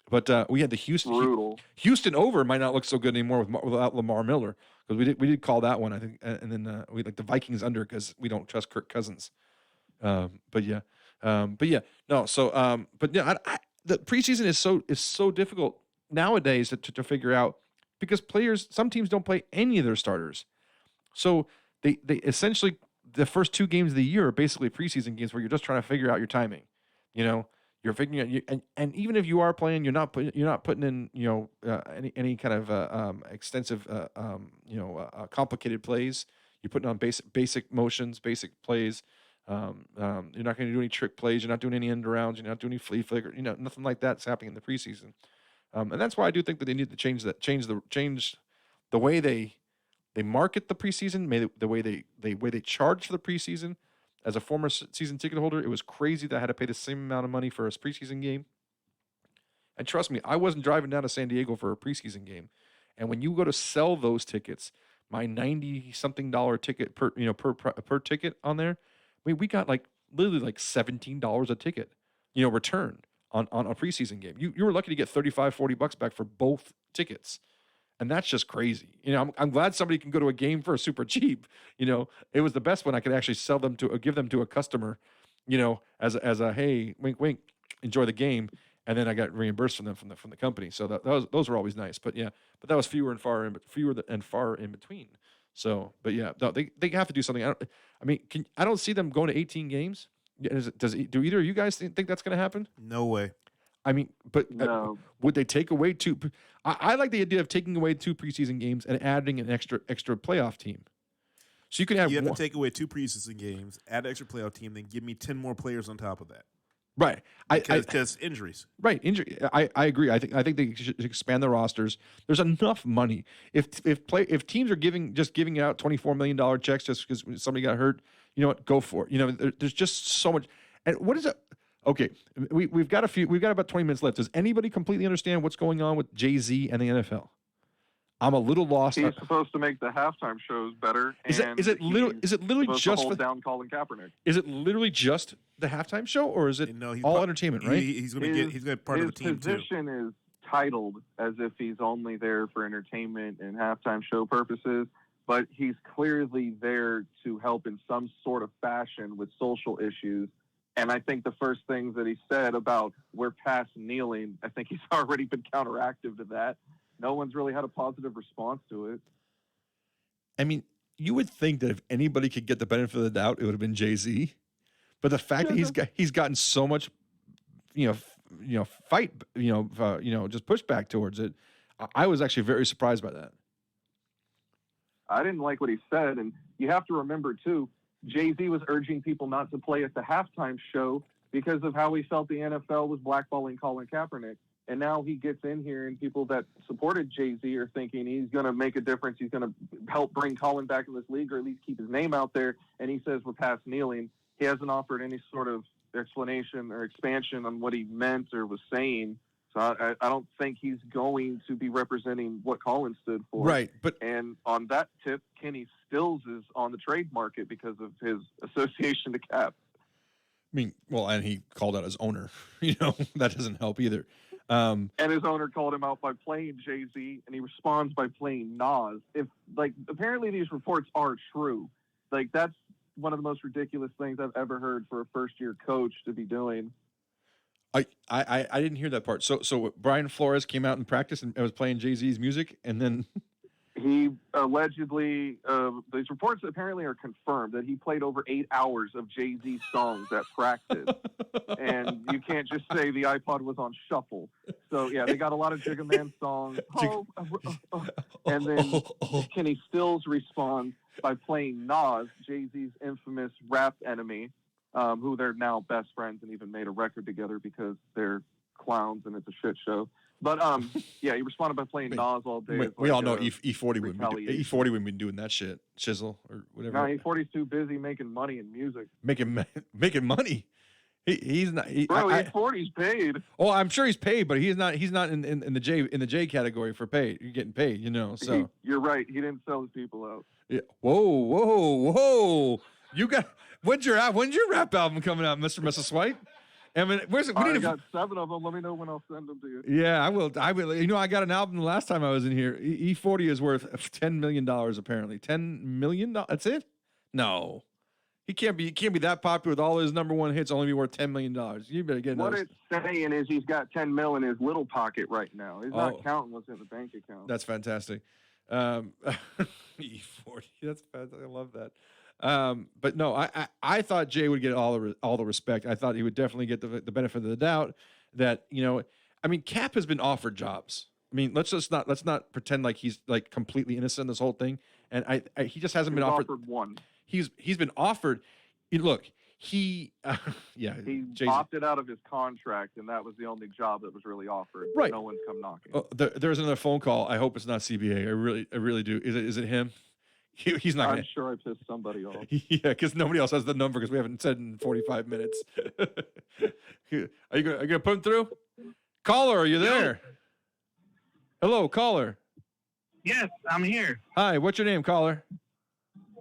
But we had the Houston over might not look so good anymore without Lamar Miller because we did call that one I think, and then we like the Vikings under because we don't trust Kirk Cousins. But yeah, no. So but yeah, the preseason is so difficult nowadays to figure out. Because some teams don't play any of their starters. So they essentially, the first 2 games of the year are basically preseason games where you're just trying to figure out your timing. You know, you're figuring out, and even if you are playing, you're not putting in, you know, any kind of extensive, complicated plays. You're putting on basic motions, basic plays. You're not going to do any trick plays. You're not doing any end arounds. You're not doing any flea flicker. You know, nothing like that's happening in the preseason. And that's why I do think that they need to change the way they market the preseason, the way they charge for the preseason. As a former season ticket holder, it was crazy that I had to pay the same amount of money for a preseason game. And trust me, I wasn't driving down to San Diego for a preseason game. And when you go to sell those tickets, my $90-something ticket per ticket on there, I mean, we got literally $17 a ticket, returned. On a preseason game. You were lucky to get $35-$40 back for both tickets. And that's just crazy. You know, I'm glad somebody can go to a game for super cheap. You know, it was the best when I could actually give them to a customer, you know, as a hey, wink, wink, enjoy the game, and then I got reimbursed from them from the company. So those were always nice. But that was fewer and far in between. So, but yeah, no, they have to do something. I don't see them going to 18 games. Do either of you guys think that's going to happen? No way. I mean, but No. would they take away two? I like the idea of taking away 2 preseason games and adding an extra playoff team. So you can have You have to take away 2 preseason games, add an extra playoff team, then give me 10 more players on top of that. Right. Because injuries. Right. Injury. I agree. I think they should expand the rosters. There's enough money. If teams are giving out $24 million checks just because somebody got hurt, you know what? Go for it. There's just so much. And what is it? Okay, we've got about 20 minutes left. Does anybody completely understand what's going on with Jay-Z and the NFL? I'm a little lost. He's supposed to make the halftime shows better. Is it literally just hold down Colin Kaepernick? Is it literally just the halftime show, or is it all entertainment? Right? He's going to get part of the team too. His position is titled as if he's only there for entertainment and halftime show purposes, but he's clearly there to help in some sort of fashion with social issues. And I think the first things that he said about we're past kneeling, I think he's already been counteractive to that. No one's really had a positive response to it. I mean, you would think that if anybody could get the benefit of the doubt, it would have been Jay-Z. But the fact that he's gotten so much, fight, just pushback towards it, I was actually very surprised by that. I didn't like what he said, and you have to remember too, Jay-Z was urging people not to play at the halftime show because of how he felt the NFL was blackballing Colin Kaepernick. And now he gets in here and people that supported Jay-Z are thinking he's going to make a difference. He's going to help bring Colin back in this league or at least keep his name out there. And he says we're past kneeling. He hasn't offered any sort of explanation or expansion on what he meant or was saying. So I don't think he's going to be representing what Colin stood for. Right. And on that tip, Kenny Stills is on the trade market because of his association to Cap. I mean, well, and he called out his owner. That doesn't help either. And his owner called him out by playing Jay-Z, and he responds by playing Nas. Apparently these reports are true. That's one of the most ridiculous things I've ever heard for a first-year coach to be doing. I didn't hear that part. So Brian Flores came out in practice and was playing Jay-Z's music, and then he allegedly these reports apparently are confirmed that he played over 8 hours of Jay-Z songs at practice, and you can't just say the iPod was on shuffle. So yeah, they got a lot of Jigga Man songs, and then Kenny Stills responds by playing Nas, Jay-Z's infamous rap enemy. Who they're now best friends and even made a record together because they're clowns and it's a shit show. But he responded by playing Nas all day. We all know E40 would be doing that shit, Chisel or whatever. No, E40's too busy making money in music. Making money. He's not. E40's paid. Oh, I'm sure he's paid, but he's not in the J category for paid. You're getting paid, So you're right. He didn't sell his people out. Yeah. Whoa! You got. When's your rap album coming out, Mr. White? I mean, I got 7 of them. Let me know when I'll send them to you. Yeah, I will. I got an album the last time I was in here. E40 is worth $10 million apparently. $10 million. That's it? No, he can't be that popular with all his number 1 hits. Only be worth $10 million. You better get what it's saying is he's got 10 mil in his little pocket right now. He's not counting what's in the bank account. That's fantastic. E40. That's fantastic. I love that. But no, I thought Jay would get all the respect. I thought he would definitely get the benefit of the doubt that, Cap has been offered jobs. I mean, let's not pretend like he's like completely innocent in this whole thing. And he just hasn't been offered one. He's been offered. Look, he opted out of his contract, and that was the only job that was really offered. Right. No one's come knocking. There's another phone call. I hope it's not CBA. I really do. Is it him? He's not. I'm sure I pissed somebody off. Yeah, because nobody else has the number because we haven't said in 45 minutes. Are you gonna put him through? Caller, are you there? Hello, caller. Yes, I'm here. Hi, what's your name, caller?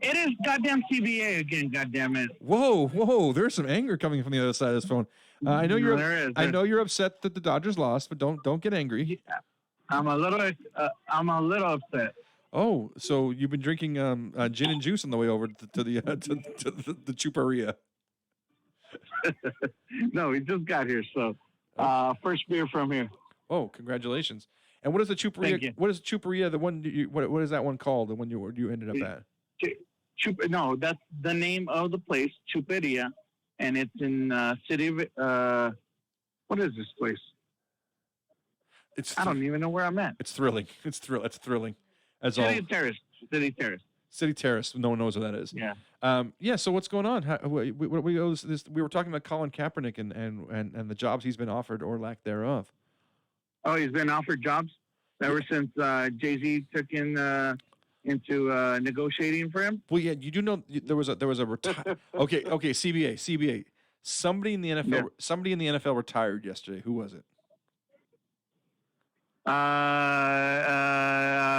It is goddamn CBA again. Goddamn it! Whoa! There's some anger coming from the other side of this phone. I know you're upset that the Dodgers lost, but don't get angry. Yeah, I'm a little upset. Oh, so you've been drinking gin and juice on the way over to the chuparia? No, we just got here, so First beer from here. Oh, congratulations! And what is the Chuperia? What is Chuperia? The one what is that one called? The one you ended up at? No, that's the name of the place, Chuperia, and it's in city of what is this place? I don't even know where I'm at. It's thrilling. It's thrilling. City Terrace. City Terrace. No one knows what that is. Yeah. Yeah. So what's going on? We were talking about Colin Kaepernick and the jobs he's been offered or lack thereof. Oh, he's been offered jobs ever since Jay-Z took into negotiating for him. Well, yeah, you do know there was a okay, CBA. Somebody in the NFL retired yesterday. Who was it?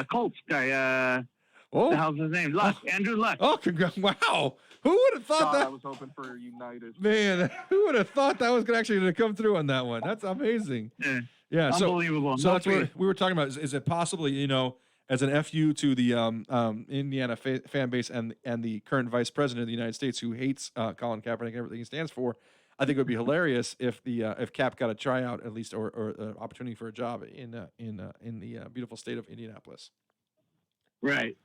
Colts guy. What the hell's his name? Luck. Andrew Luck. Oh, congrats! Wow. Who would have thought that? I was hoping for United. Man, who would have thought that was going to come through on that one? That's amazing. Yeah. Unbelievable. So that's what we were talking about. Is it possibly, as an FU to the Indiana fan base and the current vice president of the United States who hates Colin Kaepernick and everything he stands for, I think it would be hilarious if Cap got a tryout at least or an opportunity for a job in the beautiful state of Indianapolis. Right.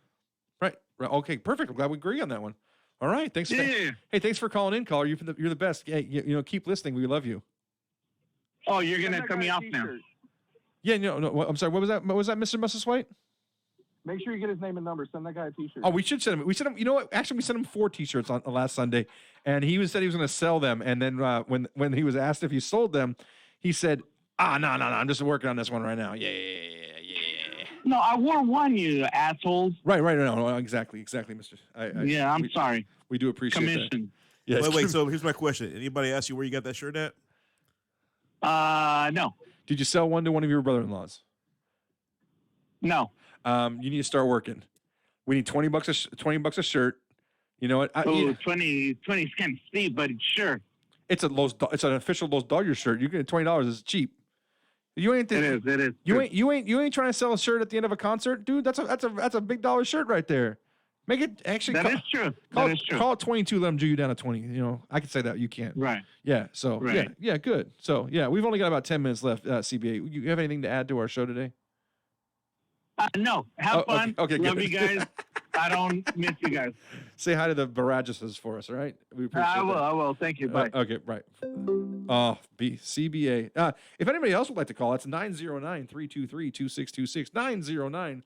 Okay. Perfect. I'm glad we agree on that one. All right. Thanks. Yeah. Hey, thanks for calling in, caller. You're the best. Hey, keep listening. We love you. Oh, you're gonna cut me off now. Yeah. No. I'm sorry. What was that? What was that, Mr. Mrs. White? Make sure you get his name and number. Send that guy a T-shirt. Oh, we should send him. We sent him. You know what? Actually, we sent him 4 T-shirts on last Sunday, and said he was going to sell them. And then when he was asked if he sold them, he said, no, I'm just working on this one right now. Yeah. No, I wore one, you assholes. Right. No, exactly, Mister. I'm sorry. We do appreciate Commission. that. Yes. Wait. So here's my question. Anybody ask you where you got that shirt at? No. Did you sell one to one of your brother-in-laws? No. You need to start working. We need $20 a shirt. You know what? 20 is kind of steep, but sure. It's an official Los Dodgers shirt. You get $20 is cheap. You ain't. It is. You ain't trying to sell a shirt at the end of a concert, dude. That's a big dollar shirt right there. Make it actually. That is true. Call it 22. Let them do you down to 20. I can say that. You can't. Right. Yeah. So right. Yeah. Good. So yeah, we've only got about 10 minutes left. CBA, you have anything to add to our show today? No. Have fun. Okay. Love good. you guys. I don't miss you guys. Say hi to the Barajas for us, all right? We appreciate I will. Thank you. Bye. Okay, right. CBA. If anybody else would like to call, it's 909-323-2626.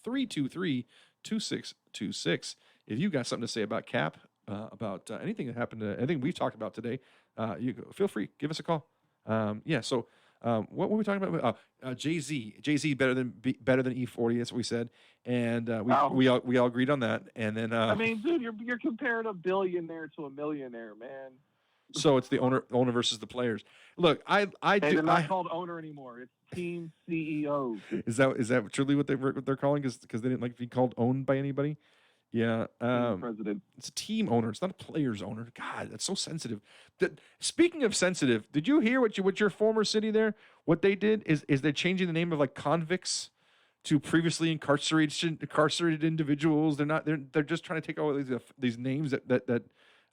909-323-2626. If you got something to say about Cap, about anything that happened, anything we've talked about today, feel free. Give us a call. So what were we talking about? Jay-Z better than E40. That's what we said, and we all agreed on that. And then I mean, dude, you're comparing a billionaire to a millionaire, man. So it's the owner versus the players. Look, they're not called owner anymore. It's team CEO. Is that truly what they're calling? Because they didn't like to be called owned by anybody. Yeah, president. It's a team owner. It's not a player's owner. God, that's so sensitive. Speaking of sensitive, did you hear what your former city there? What they did is they're changing the name of like convicts to previously incarcerated individuals. They're just trying to take all these names that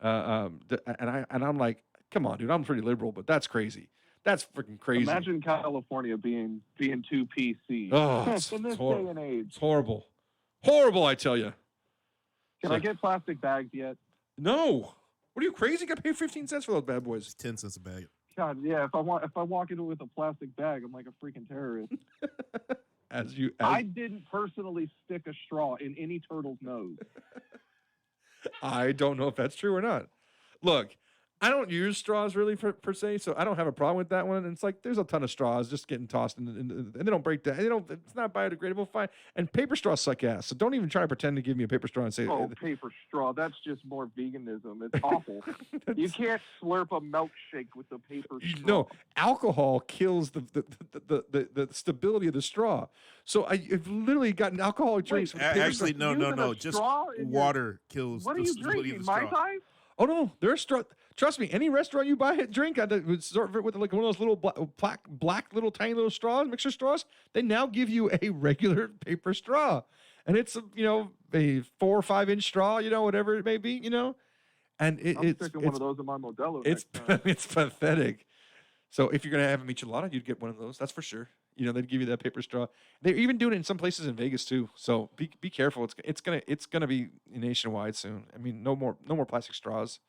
and I'm like, come on, dude. I'm pretty liberal, but that's crazy. That's freaking crazy. Imagine California being too PC. Oh, in this day and age. It's horrible. Horrible, I tell you. Can I get plastic bags yet? No. What are you crazy? Got to pay 15 cents for those bad boys. 10 cents a bag. God, yeah. If I walk in with a plastic bag, I'm like a freaking terrorist. I didn't personally stick a straw in any turtle's nose. I don't know if that's true or not. Look, I don't use straws really per se, so I don't have a problem with that one. And it's like there's a ton of straws just getting tossed, and they don't break down. It's not biodegradable. Fine. And paper straws suck ass. So don't even try to pretend to give me a paper straw and say, "Oh, paper straw." That's just more veganism. It's awful. You can't slurp a milkshake with the paper straw. No, alcohol kills the stability of the straw. So I've literally gotten alcoholic drinks. Actually, no. Just water kills. What are you drinking? Mai Tai? Oh no, there's straw. Trust me, any restaurant you buy a drink at sort of with like one of those little black little tiny little straws, mixer straws, they now give you a regular paper straw, and it's a 4 or 5 inch straw, whatever it may be, and I'm sticking one of those in my Modelo. It's pathetic. So if you're gonna have a michelada, you'd get one of those. That's for sure. You know, they'd give you that paper straw. They're even doing it in some places in Vegas too. So be careful. It's gonna be nationwide soon. I mean, no more plastic straws.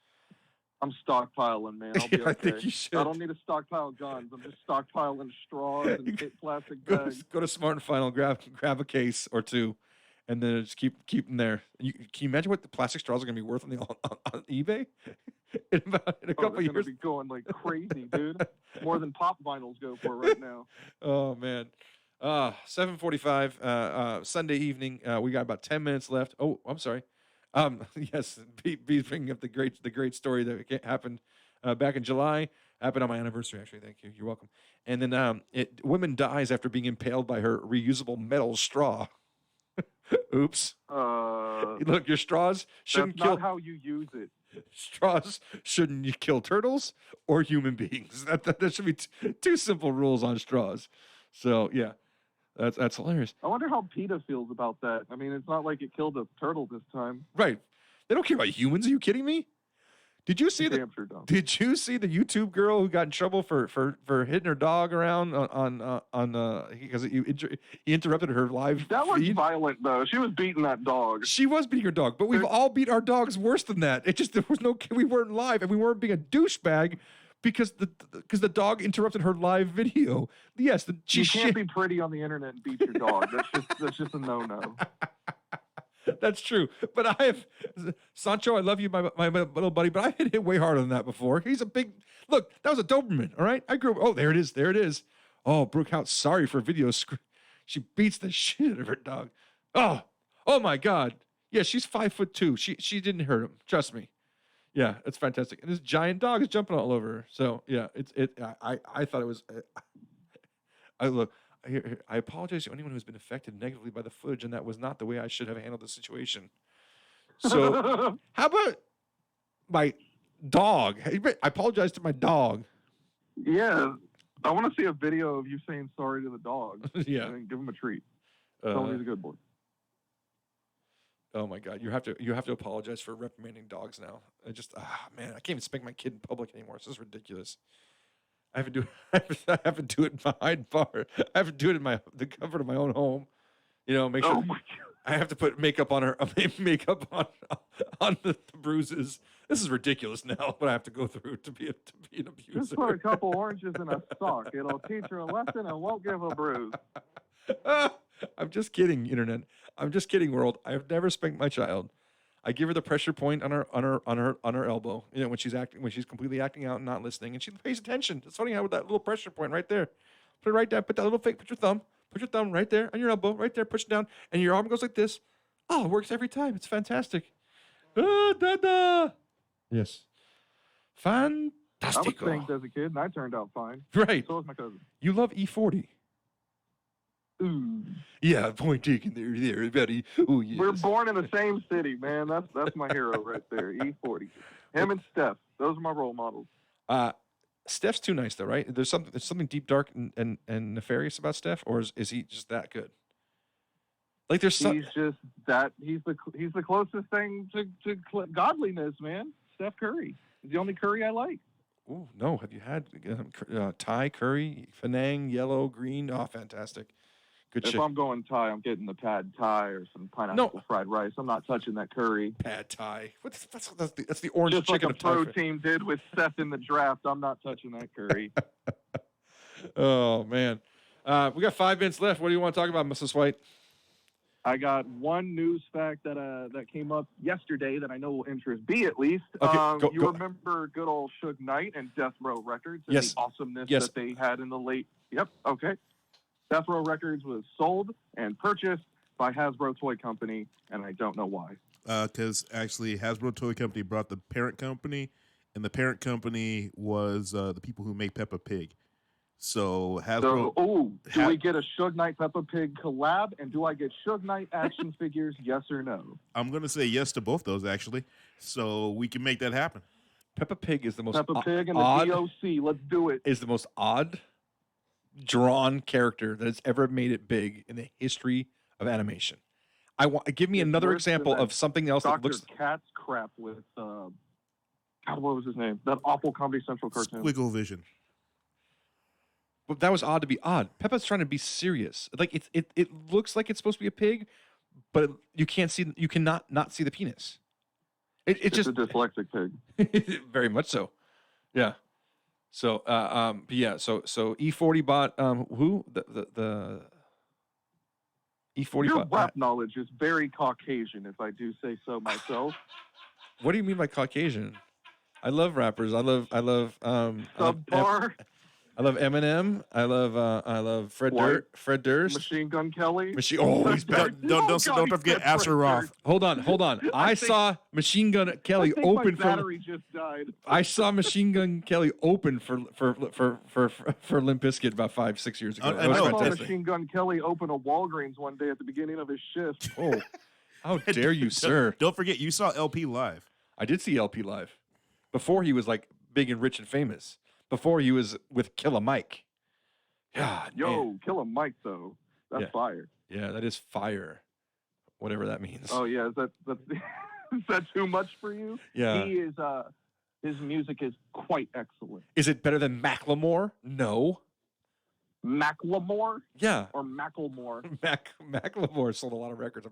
I'm stockpiling, man. I'll be okay. I think you should. I don't need to stockpile guns. I'm just stockpiling straws and plastic bags. Go to Smart and Final, grab a case or two, and then just keep them there. Can you imagine what the plastic straws are going to be worth on eBay in a couple years? They're going to be going like crazy, dude. More than pop vinyls go for right now. Oh man. 7:45 Sunday evening. We got about 10 minutes left. Oh, I'm sorry. Yes, B's bringing up the great story that happened back in July. Happened on my anniversary, actually. Thank you. You're welcome. And then woman dies after being impaled by her reusable metal straw. Oops. Look, your straws shouldn't kill. That's not how you use it. Straws shouldn't kill turtles or human beings. That should be two simple rules on straws. So yeah. That's hilarious. I wonder how PETA feels about that. I mean, it's not like it killed a turtle this time. Right. They don't care about humans. Are you kidding me? Did you see the YouTube girl who got in trouble for hitting her dog around because he interrupted her live That was feed? Violent though. She was beating that dog. She was beating her dog, but we've all beat our dogs worse than that. It just we weren't live and we weren't being a douchebag. Because the dog interrupted her live video. Yes, you can't be pretty on the internet and beat your dog. That's just a no. That's true. But Sancho, I love you, my little buddy, but I hit way harder than that before. He's a big look. That was a Doberman. All right, I grew up. Oh, there it is. Oh, Brooke Hout, sorry for video. She beats the shit out of her dog. Oh my God. Yeah, she's 5'2". She didn't hurt him. Trust me. Yeah, it's fantastic. And this giant dog is jumping all over her. So yeah, I thought it was. I apologize to anyone who's been affected negatively by the footage, and that was not the way I should have handled the situation. So how about my dog? I apologize to my dog. Yeah, I want to see a video of you saying sorry to the dog. Yeah, and give him a treat. Tell him he's a good boy. Oh my God! You have to apologize for reprimanding dogs now. I can't even spank my kid in public anymore. This is ridiculous. I have to do it behind bar. I have to do it in the comfort of my own home. You know, make sure. Oh my God. I have to put makeup on her. Makeup on the bruises. This is ridiculous now. What I have to go through to be an abuser. Just put a couple oranges in a sock. It'll teach her a lesson and won't give a bruise. I'm just kidding, internet. I'm just kidding, world. I've never spanked my child. I give her the pressure point on her elbow. You know, when she's completely acting out and not listening, and she pays attention. It's funny how with that little pressure point right there. Put it right there. Put your thumb right there on your elbow, right there. Push it down, and your arm goes like this. Oh, it works every time. It's fantastic. Dada. Yes. Fantastico. I was spanked as a kid, and I turned out fine. Right. So was my cousin. You love E40. Ooh. Yeah, point taken there, buddy. Oh, yes. We're born in the same city, man. That's my hero right there. E40. Him and Steph. Those are my role models. Steph's too nice though, right? There's something deep, dark, and nefarious about Steph, or is he just that good? Like there's he's just that he's the closest thing to godliness, man. Steph Curry. He's the only Curry I like. Oh no, have you had Thai curry, Penang, yellow, green? Oh, fantastic. Good if shit. I'm going Thai, I'm getting the pad Thai or some pineapple fried rice. I'm not touching that curry. Pad Thai. That's the orange just chicken like a pro team did with Seth in the draft. I'm not touching that curry. Oh man, we got 5 minutes left. What do you want to talk about, Mrs. White? I got one news fact that came up yesterday that I know will interest B at least. Okay, you remember good old Suge Knight and Death Row Records and the awesomeness that they had in the late. Yep. Okay. Death Row Records was sold and purchased by Hasbro Toy Company, and I don't know why. Because actually, Hasbro Toy Company brought the parent company, and the parent company was the people who make Peppa Pig. So Hasbro. Do we get a Suge Knight Peppa Pig collab, and do I get Suge Knight action figures? Yes or no? I'm going to say yes to both those actually, so we can make that happen. Peppa Pig is the most Peppa Pig and the DOC. Let's do it. Is the most odd drawn character that has ever made it big in the history of animation. Give me another example of something else that looks. Cat's crap with God, what was his name? That awful Comedy Central cartoon. Squiggle Vision. But that was odd to be odd. Peppa's trying to be serious. Like it looks like it's supposed to be a pig, but you cannot not see the penis. It's just a dyslexic pig. very much so. Yeah. So but yeah, so E40 bought who? The E40 Your bought rap knowledge is very Caucasian, if I do say so myself. What do you mean by Caucasian? I love rappers. I love Subpar. I love Eminem. I love Fred Durst. Machine Gun Kelly. Oh, he's back. Don't forget Asher Roth. Hold on. I saw Machine Gun Kelly open my battery just died. I saw Machine Gun Kelly open for Limp Bizkit about 5-6 years ago. I That was saw fantastic. Machine Gun Kelly open a Walgreens one day at the beginning of his shift. Oh, how dare you, sir? Don't forget, you saw LP live. I did see LP live before he was like big and rich and famous. Before he was with Killer Mike. God, man. Killer Mike though. That's fire. Yeah, that is fire. Whatever that means. Oh yeah, is that too much for you? Yeah. He is his music is quite excellent. Is it better than Macklemore? No. Macklemore? Yeah. Or Macklemore? Macklemore sold a lot of records.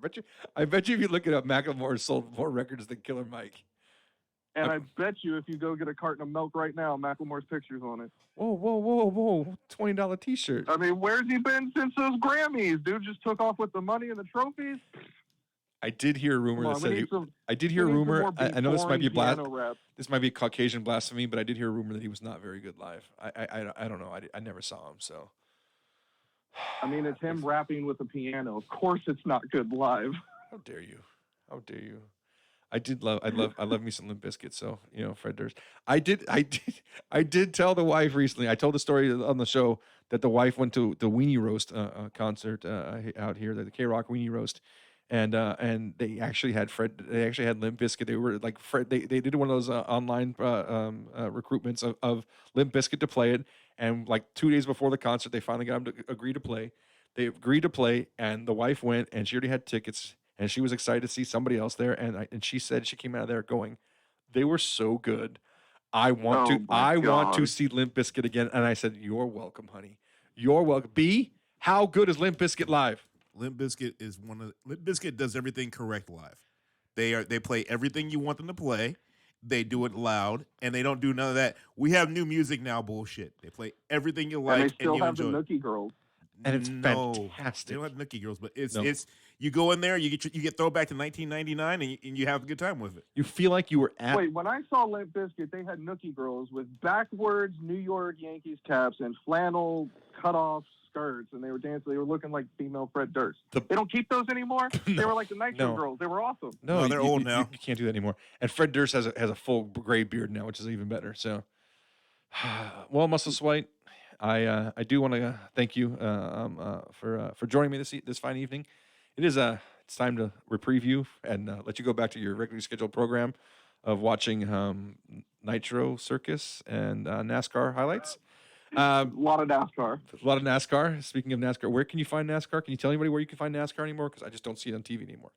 I bet you if you look it up, Macklemore sold more records than Killer Mike. And I bet you if you go get a carton of milk right now, Macklemore's picture's on it. Whoa. $20 T-shirt. I mean, where's he been since those Grammys? Dude just took off with the money and the trophies. I did hear a rumor that said I did hear a rumor. I know this might be this might be Caucasian blasphemy, but I did hear a rumor that he was not very good live. I don't know. I never saw him, so. I mean, it's him rapping with a piano. Of course, it's not good live. How dare you? How dare you? I love me some Limp Bizkit, so Fred Durst. I did tell the wife recently. I told the story on the show that the wife went to the Weenie Roast concert out here, the K-Rock Weenie Roast, and they actually had Limp Bizkit. They were like Fred. They did one of those online recruitments of Limp Bizkit to play it, and like 2 days before the concert, they finally got him to agree to play. They agreed to play, and the wife went, and she already had tickets. And she was excited to see somebody else there, and she said she came out of there going, "They were so good. I want to see Limp Bizkit again." And I said, "You're welcome, honey. You're welcome." B, how good is Limp Bizkit live? Limp Bizkit does everything correct live. They play everything you want them to play. They do it loud, and they don't do none of that. We have new music now bullshit. They play everything you like, and they still you have the enjoy. Nookie Girls. And it's fantastic. They don't have Nookie Girls, but it's you go in there, you get throwback to 1999, and you have a good time with it. You feel like you were at. Wait, when I saw Limp Bizkit, they had Nookie Girls with backwards New York Yankees caps and flannel cut-off skirts, and they were dancing. They were looking like female Fred Durst. They don't keep those anymore. They were like the Nitro Girls. They were awesome. No, they're old now. You can't do that anymore. And Fred Durst has a full gray beard now, which is even better. So, well, Muscle Swipe, I do want to thank you for joining me this fine evening. It is it's time to reprieve you and let you go back to your regularly scheduled program of watching Nitro Circus and NASCAR highlights. A lot of NASCAR. A lot of NASCAR. Speaking of NASCAR, where can you find NASCAR? Can you tell anybody where you can find NASCAR anymore? Because I just don't see it on TV anymore.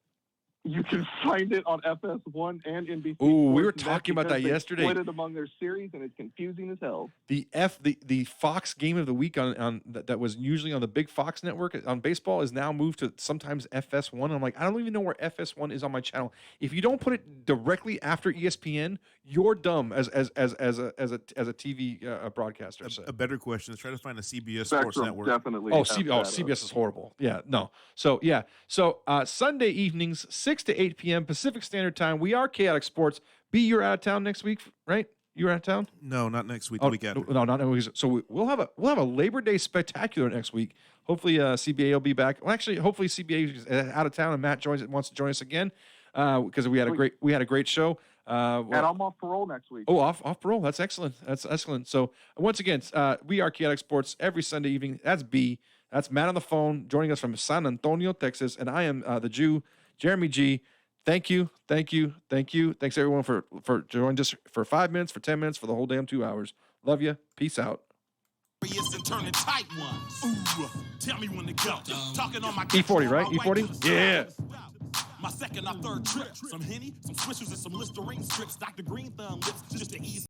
You can find it on FS1 and NBC. Ooh, we were talking about that yesterday. Split it among their series, and it's confusing as hell. The Fox game of the week on that was usually on the big Fox network on baseball is now moved to sometimes FS1. I'm like, I don't even know where FS1 is on my channel. If you don't put it directly after ESPN, you're dumb as a TV broadcaster. A better question is try to find a CBS Spectrum, Sports Network. Definitely. CBS is horrible. Yeah, no. So Sunday evenings, 6 to 8 p.m. Pacific Standard Time. We are Kaotic Sports. B, you're out of town next week, right? You're out of town? No, not next week. The week after. No, not next week. So we'll have a Labor Day spectacular next week. Hopefully, CBA will be back. Well, actually, hopefully CBA is out of town and Matt wants to join us again because we had a great show. And I'm off parole next week. Oh, off parole. That's excellent. That's excellent. So once again, we are Kaotic Sports every Sunday evening. That's B. That's Matt on the phone joining us from San Antonio, Texas, and I am the Jew, Jeremy G. Thank you. Thanks everyone for joining us for 5 minutes, for 10 minutes, for the whole damn 2 hours. Love you. Peace out. Tell me when to go. Talking on my E40, right? E40? Yeah. My second or third trip. Some Henny, some Swishers, and some Listerine strips. Dr. Green Thumb lips just to ease.